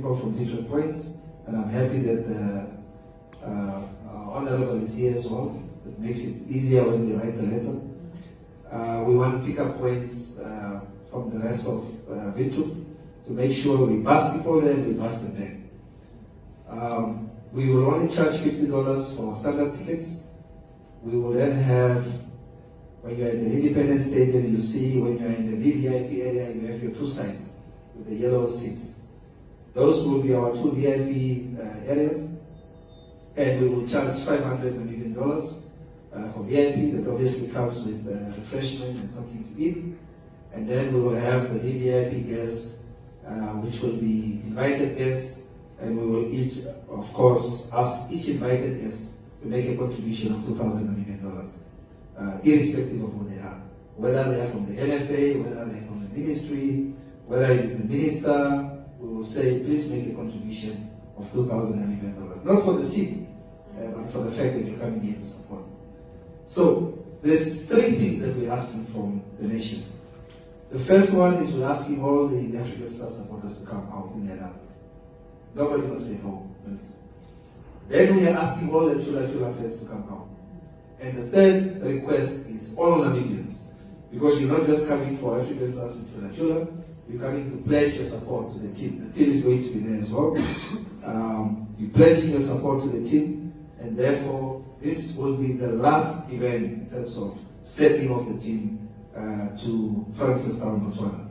people from different points, and I'm happy that the Honorable is here as well. It makes it easier when we write the letter. We want to pick up points from the rest of Windhoek to make sure we bus people there, we bus them back. We will only charge $50 for standard tickets. We will then have, when you're in the Independence Stadium, you see when you're in the VVIP area, you have your two sides with the yellow seats. Those will be our two VIP areas, and we will charge $500 million for VIP. That obviously comes with refreshment and something to eat. And then we will have the VVIP guests, which will be invited guests, and we will each, of course, ask each invited guest to make a contribution of $2,000 million, irrespective of who they are. Whether they are from the NFA, whether they are from the ministry, whether it is the minister, we will say, please make a contribution of $2,000 million. Not for the city, but for the fact that you're coming here to support. So, there's three things that we're asking from the nation. The first one is we're asking all the African Star supporters to come out in their numbers. Nobody must be home, please. Then we are asking all the Chula Chula fans to come out. And the third request is all Namibians, because you're not just coming for African Stars in Chula Chula, you're coming to pledge your support to the team. The team is going to be there as well. You're pledging your support to the team, and therefore this will be the last event in terms of setting of the team to Francistown, Botswana.